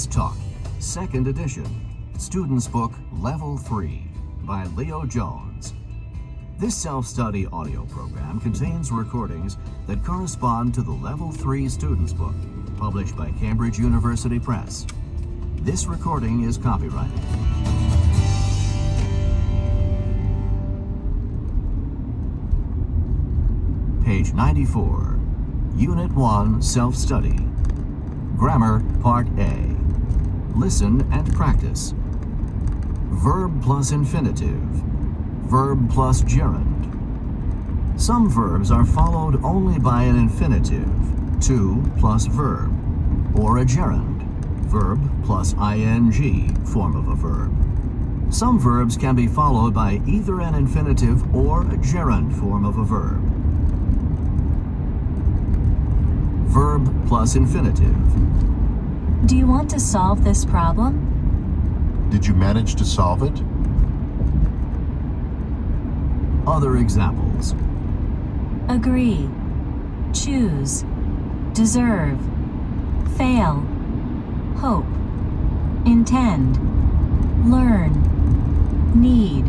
Let's Talk, 2nd edition, Student's Book Level 3 by Leo Jones. This self-study audio program contains recordings that correspond to the Level 3 Student's Book, published by Cambridge University Press. This recording is copyrighted. Page 94, Unit 1, Self-Study. Grammar, Part A. Listen and practice. Verb plus infinitive. Verb plus gerund. Some verbs are followed only by an infinitive, to plus verb, or a gerund, verb plus ing, form of a verb. Some verbs can be followed by either an infinitive or a gerund form of a verb. Verb plus infinitive. Do you want to solve this problem? Did you manage to solve it? Other examples. Agree, choose, deserve, fail, hope, intend, learn, need,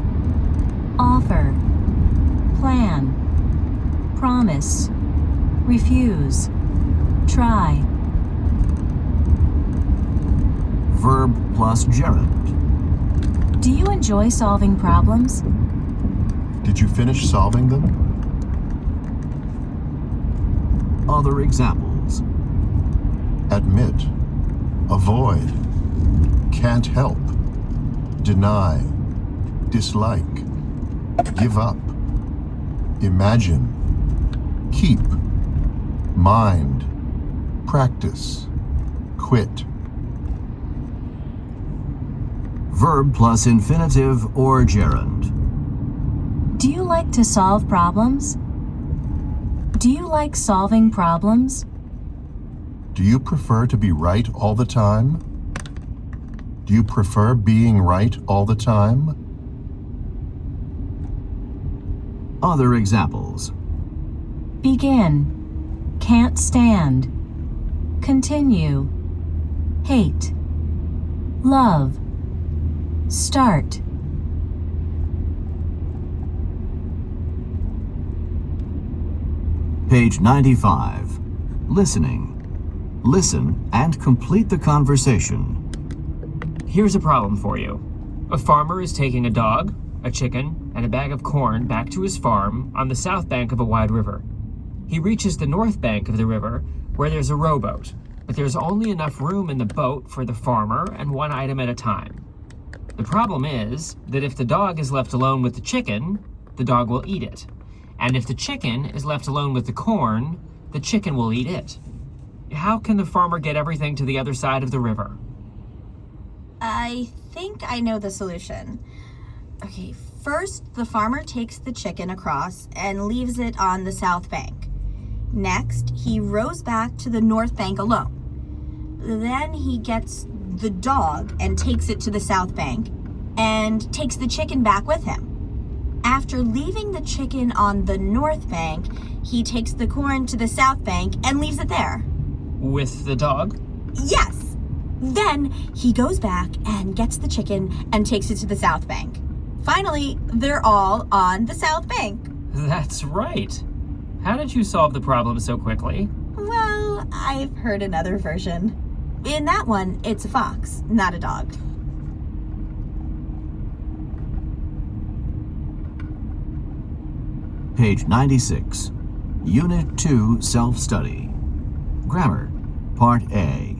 offer, plan, promise, refuse, try. Verb plus gerund. Do you enjoy solving problems? Did you finish solving them? Other examples. Admit, avoid, can't help, deny, dislike, give up, imagine, keep, mind, practice, quit. Verb plus infinitive or gerund. Do you like to solve problems? Do you like solving problems? Do you prefer to be right all the time? Do you prefer being right all the time? Other examples. Begin, can't stand, continue, hate, love, start. Page 95. Listening. Listen and complete the conversation. Here's a problem for you. A farmer is taking a dog, a chicken, and a bag of corn back to his farm on the south bank of a wide river. He reaches the north bank of the river where there's a rowboat, but there's only enough room in the boat for the farmer and one item at a time. The problem is that if the dog is left alone with the chicken, the dog will eat it. And if the chicken is left alone with the corn, the chicken will eat it. How can the farmer get everything to the other side of the river? I think I know the solution. Okay, first the farmer takes the chicken across and leaves it on the south bank. Next, he rows back to the north bank alone. Then he gets the dog and takes it to the south bank and takes the chicken back with him. After leaving the chicken on the north bank, he takes the corn to the south bank and leaves it there. With the dog? Yes. Then he goes back and gets the chicken and takes it to the south bank. Finally, they're all on the south bank. That's right. How did you solve the problem so quickly? Well, I've heard another version. In that one, it's a fox, not a dog. Page 96. Unit 2, Self-Study. Grammar, Part A.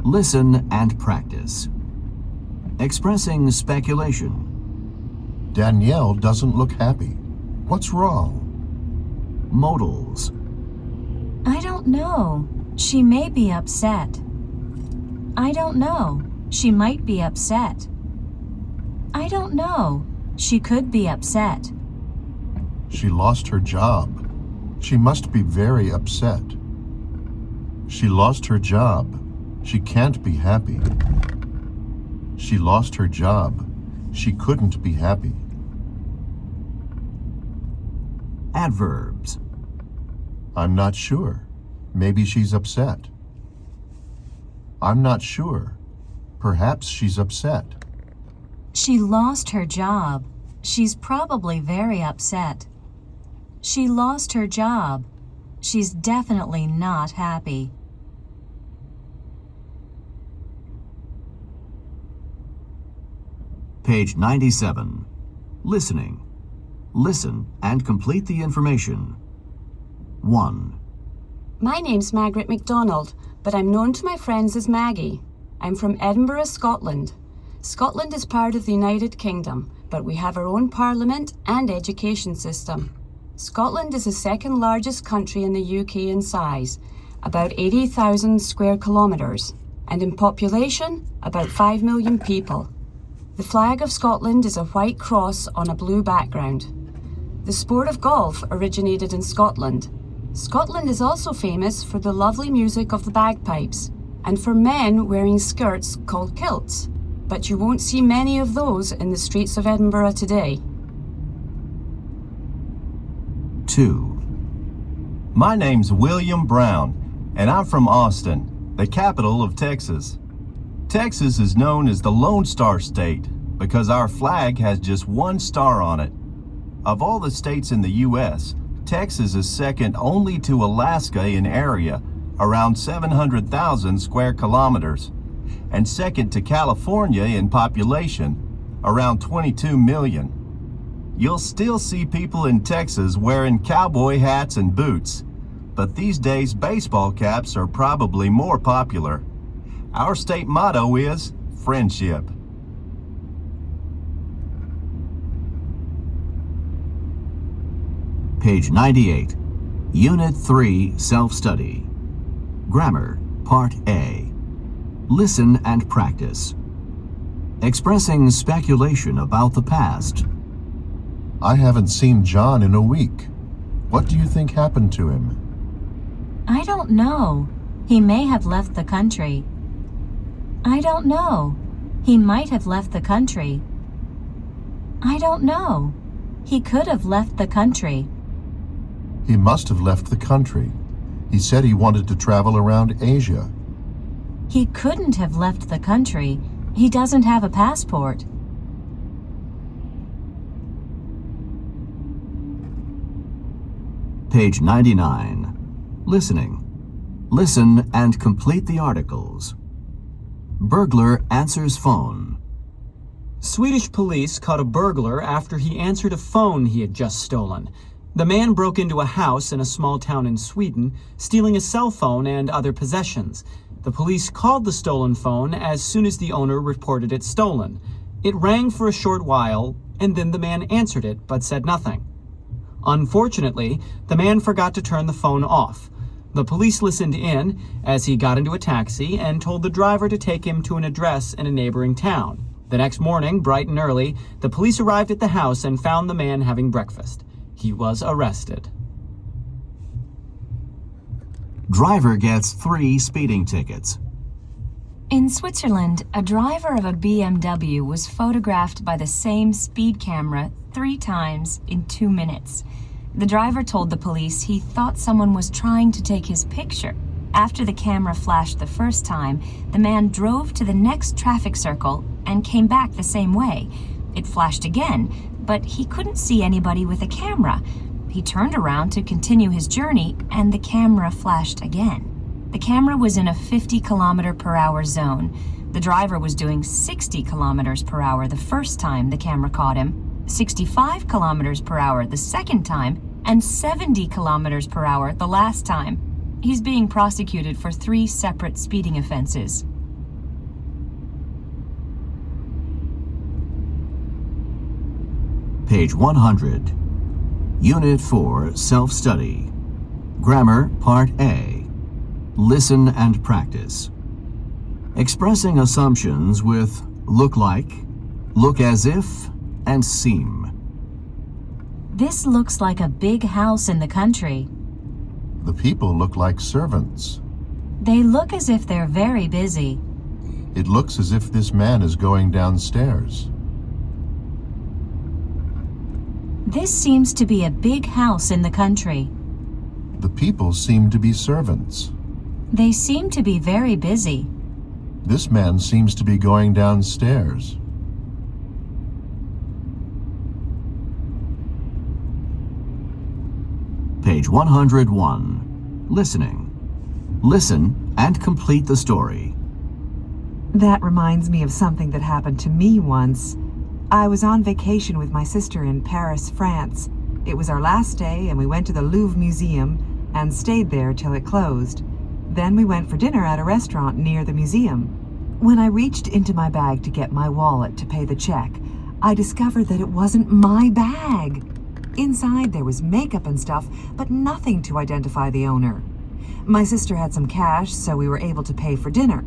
Listen and practice. Expressing speculation. Danielle doesn't look happy. What's wrong? Modals. I don't know. She may be upset. I don't know. She might be upset. I don't know. She could be upset. She lost her job. She must be very upset. She lost her job. She can't be happy. She lost her job. She couldn't be happy. Adverbs. I'm not sure. Maybe she's upset. I'm not sure. Perhaps she's upset. She lost her job. She's probably very upset. She lost her job. She's definitely not happy. Page 97. Listening. Listen and complete the information. 1, My name's Margaret MacDonald, but I'm known to my friends as Maggie. I'm from Edinburgh, Scotland. Scotland is part of the United Kingdom, but we have our own parliament and education system. Scotland is the second largest country in the UK in size, about 80,000 square kilometres, and in population, about 5 million people. The flag of Scotland is a white cross on a blue background. The sport of golf originated in Scotland. Scotland is also famous for the lovely music of the bagpipes, and for men wearing skirts called kilts, but you won't see many of those in the streets of Edinburgh today. 2, My name's William Brown, and I'm from Austin, the capital of Texas. Texas is known as the Lone Star State because our flag has just one star on it. Of all the states in the U.S., Texas is second only to Alaska in area, around 700,000 square kilometers, and second to California in population, around 22 million. You'll still see people in Texas wearing cowboy hats and boots, but these days baseball caps are probably more popular. Our state motto is friendship. Page 98. Unit 3, Self-Study. Grammar, Part A. Listen and practice. Expressing speculation about the past. I haven't seen John in a week. What do you think happened to him? I don't know. He may have left the country. I don't know. He might have left the country. I don't know. He could have left the country. He must have left the country. He said he wanted to travel around Asia. He couldn't have left the country. He doesn't have a passport. Page 99. Listening. Listen and complete the articles. Burglar answers phone. Swedish police caught a burglar after he answered a phone he had just stolen. The man broke into a house in a small town in Sweden, stealing a cell phone and other possessions. The police called the stolen phone as soon as the owner reported it stolen. It rang for a short while, and then the man answered it but said nothing. Unfortunately, the man forgot to turn the phone off. The police listened in as he got into a taxi and told the driver to take him to an address in a neighboring town. The next morning, bright and early, the police arrived at the house and found the man having breakfast. He was arrested. Driver gets 3 speeding tickets. In Switzerland, a driver of a BMW was photographed by the same speed camera 3 times in 2 minutes. The driver told the police he thought someone was trying to take his picture. After the camera flashed the first time, the man drove to the next traffic circle and came back the same way. It flashed again, but he couldn't see anybody with a camera. He turned around to continue his journey, and the camera flashed again. The camera was in a 50 km/h zone. The driver was doing 60 km/h the first time the camera caught him, 65 km/h the second time, and 70 km/h the last time. He's being prosecuted for 3 separate speeding offenses. Page 100. Unit 4, Self-Study. Grammar, Part A. Listen and practice. Expressing assumptions with look like, look as if, and seem. This looks like a big house in the country. The people look like servants. They look as if they're very busy. It looks as if this man is going downstairs. This seems to be a big house in the country. The people seem to be servants. They seem to be very busy. This man seems to be going downstairs. Page 101. Listening. Listen and complete the story. That reminds me of something that happened to me once. I was on vacation with my sister in Paris, France. It was our last day and we went to the Louvre Museum and stayed there till it closed. Then we went for dinner at a restaurant near the museum. When I reached into my bag to get my wallet to pay the check, I discovered that it wasn't my bag. Inside there was makeup and stuff, but nothing to identify the owner. My sister had some cash, so we were able to pay for dinner.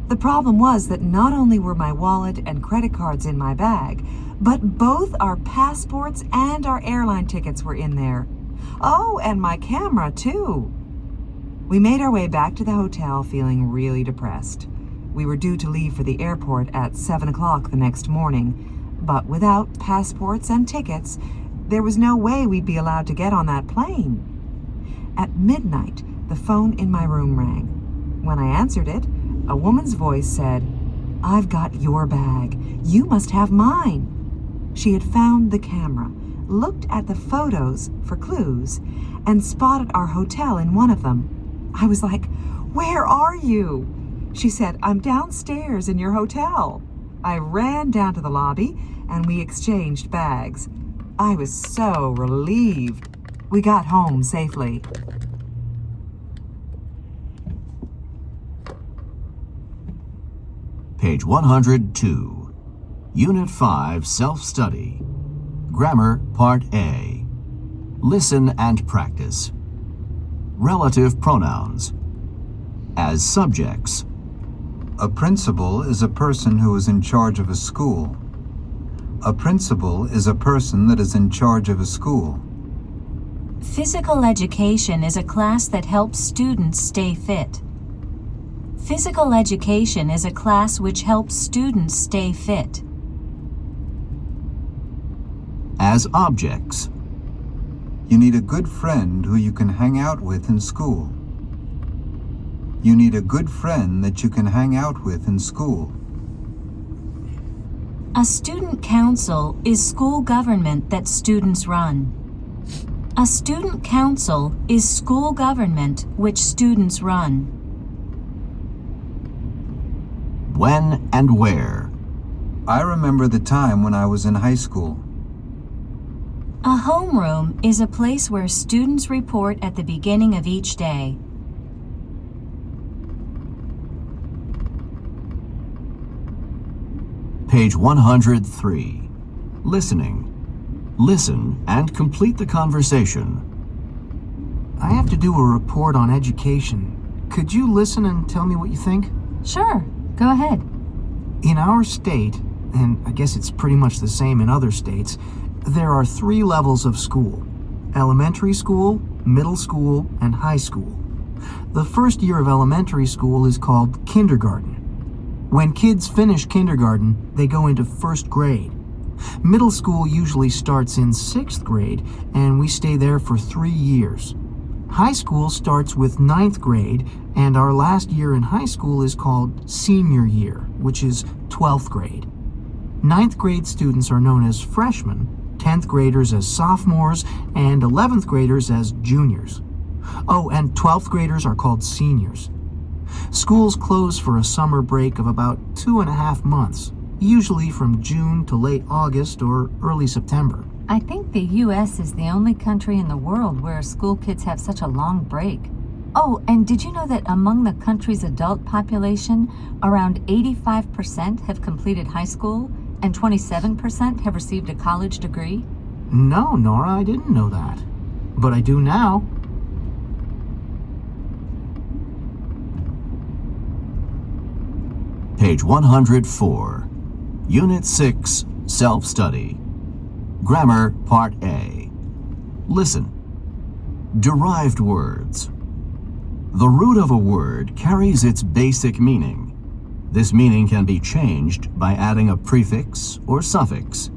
The problem was that not only were my wallet and credit cards in my bag, but both our passports and our airline tickets were in there. Oh, and my camera too. We made our way back to the hotel feeling really depressed. We were due to leave for the airport at 7 o'clock the next morning, but without passports and tickets, there was no way we'd be allowed to get on that plane. At midnight, the phone in my room rang. When I answered it, a woman's voice said, "I've got your bag. You must have mine." She had found the camera, looked at the photos for clues, and spotted our hotel in one of them. I was like, "Where are you?" She said, "I'm downstairs in your hotel." I ran down to the lobby and we exchanged bags. I was so relieved. We got home safely. Page 102. Unit 5, Self-Study. Grammar, Part A. Listen and practice. Relative pronouns. As subjects. A principal is a person who is in charge of a school. A principal is a person that is in charge of a school. Physical education is a class that helps students stay fit. Physical education is a class which helps students stay fit. As objects. You need a good friend who you can hang out with in school. You need a good friend that you can hang out with in school. A student council is school government that students run. A student council is school government which students run. When and where. I remember the time when I was in high school. A homeroom is a place where students report at the beginning of each day. Page 103. Listening. Listen and complete the conversation. I have to do a report on education. Could you listen and tell me what you think? Sure, go ahead. In our state, and I guess it's pretty much the same in other states, there are 3 levels of school: elementary school, middle school, and high school. The first year of elementary school is called kindergarten. When kids finish kindergarten, they go into first grade. Middle school usually starts in 6th grade, and we stay there for 3 years. High school starts with 9th grade, and our last year in high school is called senior year, which is 12th grade. 9th grade students are known as freshmen, 10th graders as sophomores, and 11th graders as juniors. Oh, and 12th graders are called seniors. Schools close for a summer break of about 2.5 months, usually from June to late August or early September. I think the U.S. is the only country in the world where school kids have such a long break. Oh, and did you know that among the country's adult population, around 85% have completed high school and 27% have received a college degree? No, Nora, I didn't know that. But I do now. Page 104. Unit 6, Self-Study. Grammar, Part A. Listen. Derived words. The root of a word carries its basic meaning. This meaning can be changed by adding a prefix or suffix.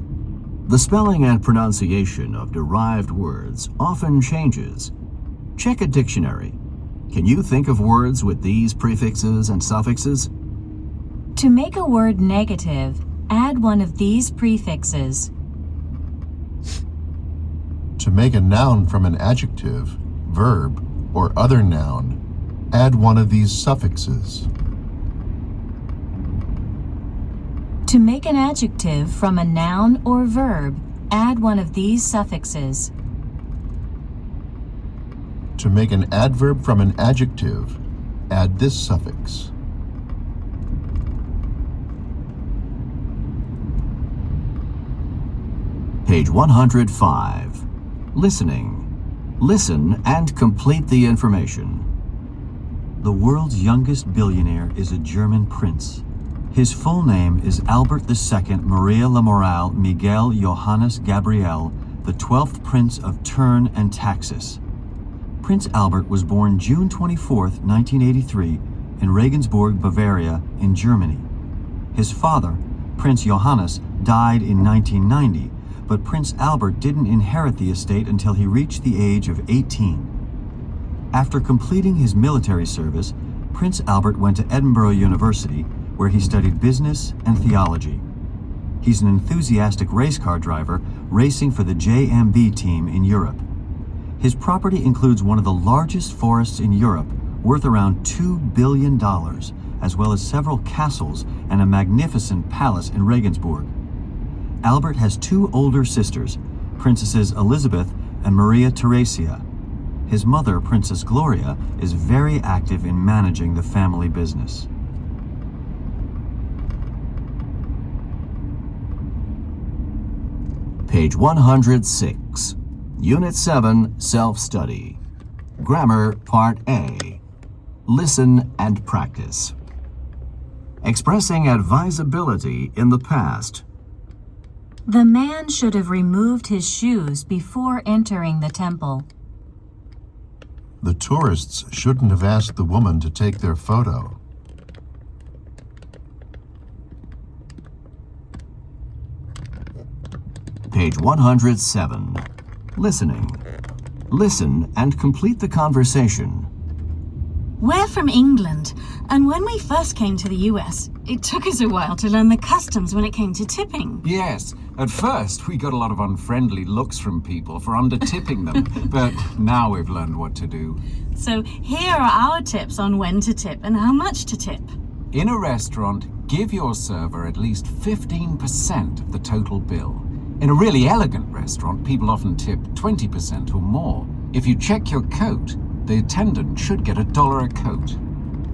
The spelling and pronunciation of derived words often changes. Check a dictionary. Can you think of words with these prefixes and suffixes? To make a word negative, add one of these prefixes. To make a noun from an adjective, verb, or other noun, add one of these suffixes. To make an adjective from a noun or verb, add one of these suffixes. To make an adverb from an adjective, add this suffix. Page 105. Listening. Listen and complete the information. The world's youngest billionaire is a German prince. His full name is Albert II Maria Lamoral Miguel Johannes Gabriel, the 12th Prince of Tern and Taxis. Prince Albert was born June 24, 1983, in Regensburg, Bavaria, in Germany. His father, Prince Johannes, died in 1990, but Prince Albert didn't inherit the estate until he reached the age of 18. After completing his military service, Prince Albert went to Edinburgh University, where he studied business and theology. He's an enthusiastic race car driver racing for the JMB team in Europe. His property includes one of the largest forests in Europe, worth around $2 billion, as well as several castles and a magnificent palace in Regensburg. Albert has two older sisters, Princesses Elizabeth and Maria Theresia. His mother, Princess Gloria, is very active in managing the family business. Page 106. Unit 7, Self-Study. Grammar, Part A. Listen and practice. Expressing advisability in the past. The man should have removed his shoes before entering the temple. The tourists shouldn't have asked the woman to take their photo. Page 107. Listening. Listen and complete the conversation. We're from England, and when we first came to the US, it took us a while to learn the customs when it came to tipping. Yes, at first we got a lot of unfriendly looks from people for under-tipping them, but now we've learned what to do. So here are our tips on when to tip and how much to tip. In a restaurant, give your server at least 15% of the total bill. In a really elegant restaurant, people often tip 20% or more. If you check your coat, the attendant should get $1 a coat.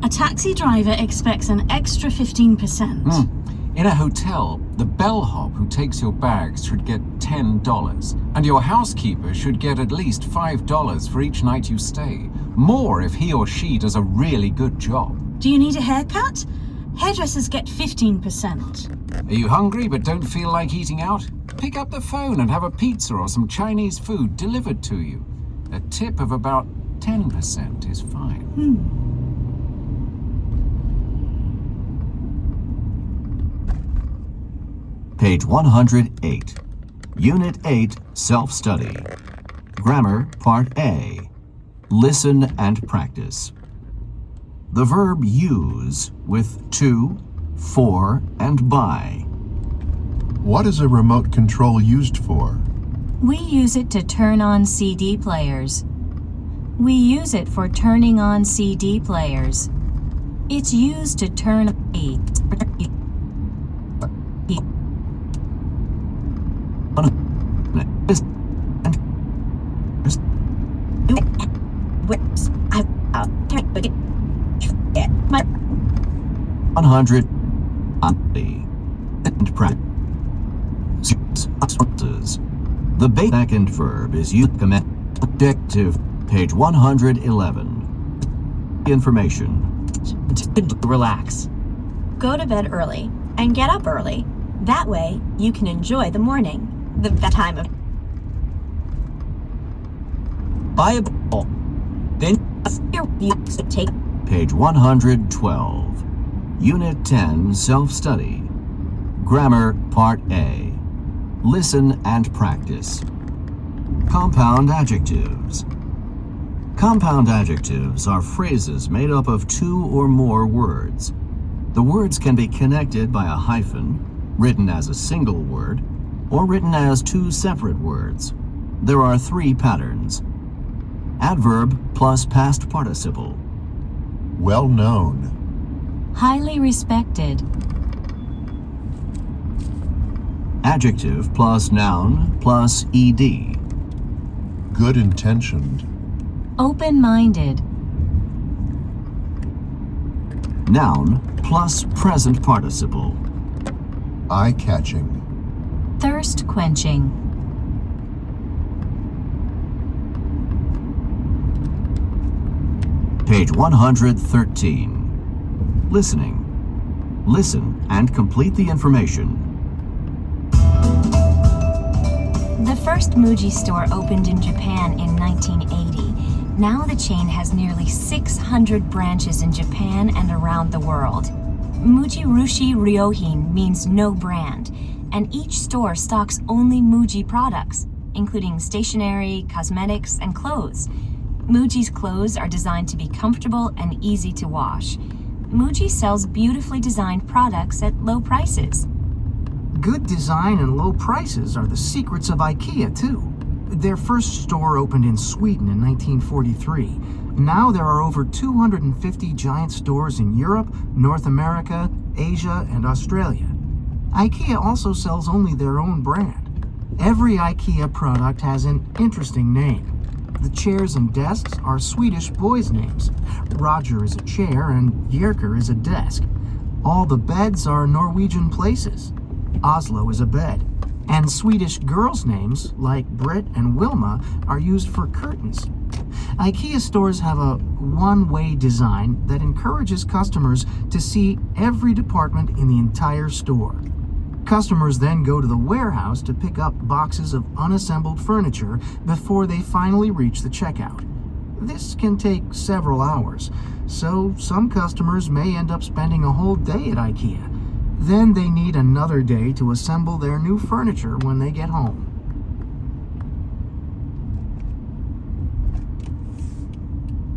A taxi driver expects an extra 15%. In a hotel, the bellhop who takes your bags should get $10, and your housekeeper should get at least $5 for each night you stay. More if he or she does a really good job. Do you need a haircut? Hairdressers get 15%. Are you hungry but don't feel like eating out? Pick up the phone and have a pizza or some Chinese food delivered to you. A tip of about 10% is fine. Page 108. Unit 8, Self-Study. Grammar, Part A. Listen and practice. The verb use with to, for, and by. What is a remote control used for? We use it to turn on CD players. We use it for turning on CD players. It's used to turn The second verb is used command adjective. Page 111. Information. Relax. Go to bed early and get up early. That way, you can enjoy the morning, the time of... Buy a ball. Then you take... Page 112. Unit 10, Self-Study. Grammar, Part A. Listen and practice. Compound adjectives. Compound adjectives are phrases made up of two or more words. The words can be connected by a hyphen, written as a single word, or written as two separate words. There are three patterns. Adverb plus past participle. Well known. Highly respected. Adjective plus noun plus ed. Good intentioned. Open-minded. Noun plus present participle. Eye-catching. Thirst-quenching. Page 113. Listening. Listen and complete the information. The first Muji store opened in Japan in 1980. Now the chain has nearly 600 branches in Japan and around the world. Muji Rushi Ryohin means no brand, and each store stocks only Muji products, including stationery, cosmetics, and clothes. Muji's clothes are designed to be comfortable and easy to wash. Muji sells beautifully designed products at low prices. Good design and low prices are the secrets of IKEA, too. Their first store opened in Sweden in 1943. Now there are over 250 giant stores in Europe, North America, Asia, and Australia. IKEA also sells only their own brand. Every IKEA product has an interesting name. The chairs and desks are Swedish boys' names. Roger is a chair and Jerker is a desk. All the beds are Norwegian places. Oslo is a bed. And Swedish girls' names, like Britt and Wilma, are used for curtains. IKEA stores have a one-way design that encourages customers to see every department in the entire store. Customers then go to the warehouse to pick up boxes of unassembled furniture before they finally reach the checkout. This can take several hours, so some customers may end up spending a whole day at IKEA. Then they need another day to assemble their new furniture when they get home.